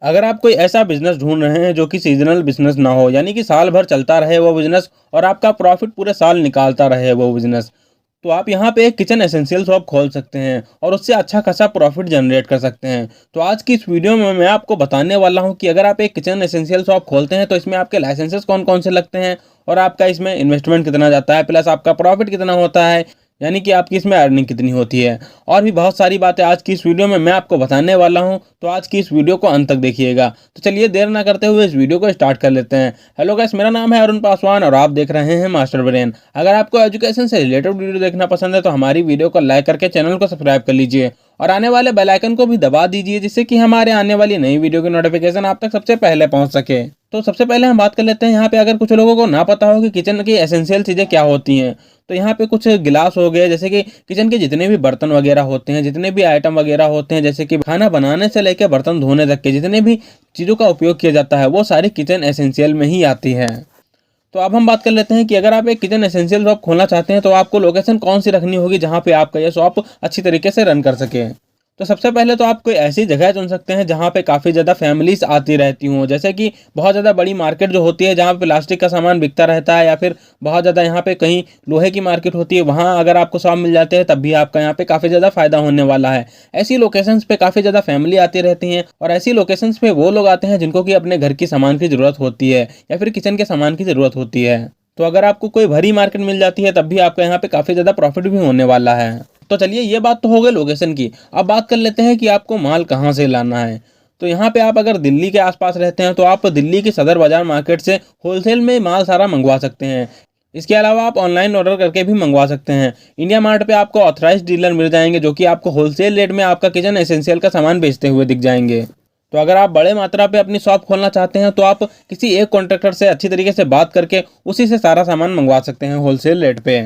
अगर आप कोई ऐसा बिज़नेस ढूँढ रहे हैं जो कि सीज़नल बिज़नेस ना हो, यानी कि साल भर चलता रहे वो बिज़नेस और आपका प्रॉफ़िट पूरे साल निकालता रहे वो बिज़नेस, तो आप यहाँ पे एक किचन एसेंशियल शॉप खोल सकते हैं और उससे अच्छा खासा प्रॉफ़िट जनरेट कर सकते हैं। तो आज की इस वीडियो में मैं आपको बताने वाला हूँ कि अगर आप एक किचन एसेंशियल शॉप खोलते हैं तो इसमें आपके लाइसेंसेस कौन-कौन से लगते हैं और आपका इसमें इन्वेस्टमेंट कितना जाता है, प्लस आपका प्रॉफ़िट कितना होता है, यानी कि आपकी इसमें अर्निंग कितनी होती है। और भी बहुत सारी बातें आज की इस वीडियो में मैं आपको बताने वाला हूँ, तो आज की इस वीडियो को अंत तक देखिएगा। तो चलिए देर ना करते हुए इस वीडियो को स्टार्ट कर लेते हैं। हेलो गाइस, मेरा नाम है अरुण पासवान और आप देख रहे हैं मास्टर ब्रेन। अगर आपको एजुकेशन से रिलेटेड वीडियो देखना पसंद है तो हमारी वीडियो को लाइक करके चैनल को सब्सक्राइब कर लीजिए और आने वाले बेल आइकन को भी दबा दीजिए, जिससे कि हमारे आने वाली नई वीडियो की नोटिफिकेशन आप तक सबसे पहले पहुंच सके। तो सबसे पहले हम बात कर लेते हैं यहाँ पे, अगर कुछ लोगों को ना पता हो कि किचन की एसेंशियल चीज़ें क्या होती हैं, तो यहाँ पे कुछ गिलास हो गए, जैसे कि किचन के जितने भी बर्तन वगैरह होते हैं, जितने भी आइटम वगैरह होते हैं, जैसे कि खाना बनाने से लेकर बर्तन धोने तक के जितने भी चीज़ों का उपयोग किया जाता है वो सारी किचन एसेंशियल में ही आती है। तो अब हम बात कर लेते हैं कि अगर आप एक किचन एसेंशियल शॉप खोलना चाहते हैं तो आपको लोकेशन कौन सी रखनी होगी जहाँ पे आपका ये शॉप अच्छी तरीके से रन कर सके। तो सबसे पहले तो आप कोई ऐसी जगह चुन सकते हैं जहाँ पे काफ़ी ज़्यादा फैमिलीज आती रहती हों, जैसे कि बहुत ज़्यादा बड़ी मार्केट जो होती है जहाँ पे प्लास्टिक का सामान बिकता रहता है, या फिर बहुत ज़्यादा यहाँ पे कहीं लोहे की मार्केट होती है, वहाँ अगर आपको शॉप मिल जाते हैं तब भी आपका यहाँ पे काफ़ी ज़्यादा फायदा होने वाला है। ऐसी लोकेशंस पे काफ़ी ज़्यादा फैमिली आती रहती हैं और ऐसी लोकेशंस पे वो लोग आते हैं जिनको कि अपने घर की सामान की ज़रूरत होती है या फिर किचन के सामान की ज़रूरत होती है। तो अगर आपको कोई भरी मार्केट मिल जाती है तब भी आपका यहाँ पे काफ़ी ज़्यादा प्रॉफिट भी होने वाला है। तो चलिए ये बात तो हो गई लोकेशन की। अब बात कर लेते हैं कि आपको माल कहाँ से लाना है। तो यहाँ पे आप अगर दिल्ली के आसपास रहते हैं तो आप दिल्ली की सदर बाजार मार्केट से होलसेल में माल सारा मंगवा सकते हैं। इसके अलावा आप ऑनलाइन ऑर्डर करके भी मंगवा सकते हैं। इंडिया मार्ट पे आपको ऑथराइज्ड डीलर मिल जाएंगे जो कि आपको होलसेल रेट में आपका किचन एसेंशियल का सामान बेचते हुए दिख जाएंगे। तो अगर आप बड़े मात्रा पे अपनी शॉप खोलना चाहते हैं तो आप किसी एक कॉन्ट्रैक्टर से अच्छी तरीके से बात करके उसी से सारा सामान मंगवा सकते हैं होलसेल रेट पे।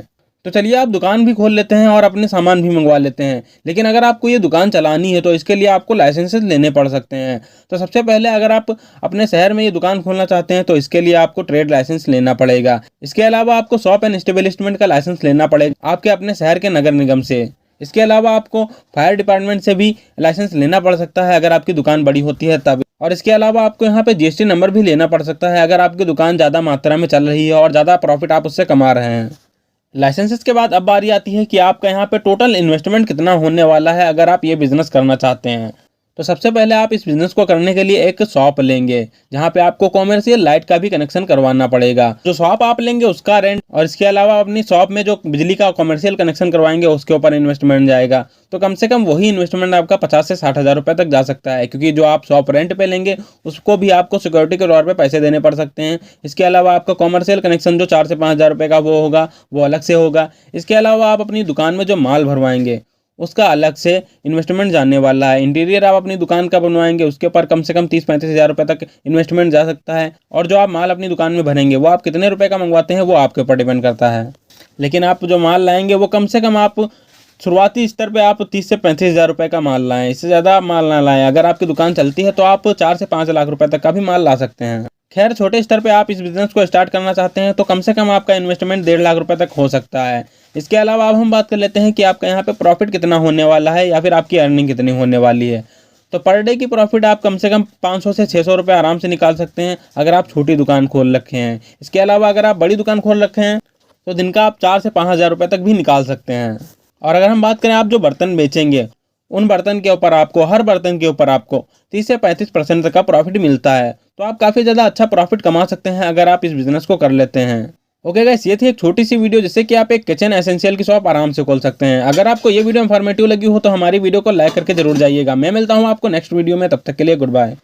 तो चलिए आप दुकान भी खोल लेते हैं और अपने सामान भी मंगवा लेते हैं, लेकिन अगर आपको ये दुकान चलानी है तो इसके लिए आपको लाइसेंसेस लेने पड़ सकते हैं। तो सबसे पहले अगर आप अपने शहर में ये दुकान खोलना चाहते हैं तो इसके लिए आपको ट्रेड लाइसेंस लेना पड़ेगा। इसके अलावा आपको शॉप एंड एस्टेब्लिशमेंट का लाइसेंस लेना पड़ेगा आपके अपने शहर के नगर निगम से। इसके अलावा आपको फायर डिपार्टमेंट से भी लाइसेंस लेना पड़ सकता है अगर आपकी दुकान बड़ी होती है तब। और इसके अलावा आपको यहाँ पे जीएसटी नंबर भी लेना पड़ सकता है अगर आपकी दुकान ज़्यादा मात्रा में चल रही है और ज़्यादा प्रॉफिट आप उससे कमा रहे हैं। लाइसेंसेस के बाद अब बारी आती है कि आपका यहाँ पे टोटल इन्वेस्टमेंट कितना होने वाला है अगर आप ये बिज़नेस करना चाहते हैं। तो सबसे पहले आप इस बिज़नेस को करने के लिए एक शॉप लेंगे जहाँ पे आपको कॉमर्शियल लाइट का भी कनेक्शन करवाना पड़ेगा। जो शॉप आप लेंगे उसका रेंट और इसके अलावा अपनी शॉप में जो बिजली का कॉमर्शियल कनेक्शन करवाएंगे उसके ऊपर इन्वेस्टमेंट जाएगा। तो कम से कम वही इन्वेस्टमेंट आपका 50 से 60 हज़ार रुपये तक जा सकता है, क्योंकि जो आप शॉप रेंट पे लेंगे उसको भी आपको सिक्योरिटी के तौर पे पैसे देने पड़ सकते हैं। इसके अलावा आपका कॉमर्शियल कनेक्शन जो 4 से 5 हज़ार रुपये का वो होगा, वो अलग से होगा। इसके अलावा आप अपनी दुकान में जो माल भरवाएंगे उसका अलग से इन्वेस्टमेंट जाने वाला है। इंटीरियर आप अपनी दुकान का बनवाएंगे उसके ऊपर कम से कम 30-35 हज़ार रुपये तक इन्वेस्टमेंट जा सकता है। और जो आप माल अपनी दुकान में भरेंगे वो आप कितने रुपए का मंगवाते हैं वो आपके ऊपर डिपेंड करता है, लेकिन आप जो माल लाएंगे वो कम से कम आप शुरुआती स्तर पे आप 30 से 35 हज़ार रुपये का माल लाएं, इससे ज़्यादा माल ना लाएं। अगर आपकी दुकान चलती है तो आप 4 से 5 लाख रुपए तक का भी माल ला सकते हैं। खैर, छोटे स्तर पे आप इस बिज़नेस को स्टार्ट करना चाहते हैं तो कम से कम आपका इन्वेस्टमेंट 1.5 लाख रुपए तक हो सकता है। इसके अलावा अब हम बात कर लेते हैं कि आपका यहाँ पे प्रॉफिट कितना होने वाला है या फिर आपकी अर्निंग कितनी होने वाली है। तो पर डे की प्रॉफिट आप कम से कम 500 से 600 रुपये आराम से निकाल सकते हैं अगर आप छोटी दुकान खोल रखे हैं। इसके अलावा अगर आप बड़ी दुकान खोल रखे हैं तो दिन का आप 4 से 5 हज़ार रुपये तक भी निकाल सकते हैं। और अगर हम बात करें आप जो बर्तन बेचेंगे उन बर्तन के ऊपर आपको हर बर्तन के ऊपर आपको 30 से 35% तक का प्रॉफिट मिलता है। तो आप काफ़ी ज़्यादा अच्छा प्रॉफिट कमा सकते हैं अगर आप इस बिज़नेस को कर लेते हैं। ओके गाइस, ये थी एक छोटी सी वीडियो जिससे कि आप एक किचन एसेंशियल की शॉप आराम से खोल सकते हैं। अगर आपको ये वीडियो इन्फॉर्मेटिव लगी हो तो हमारी वीडियो को लाइक करके जरूर जाइएगा। मैं मिलता हूँ आपको नेक्स्ट वीडियो में, तब तक के लिए गुड बाय।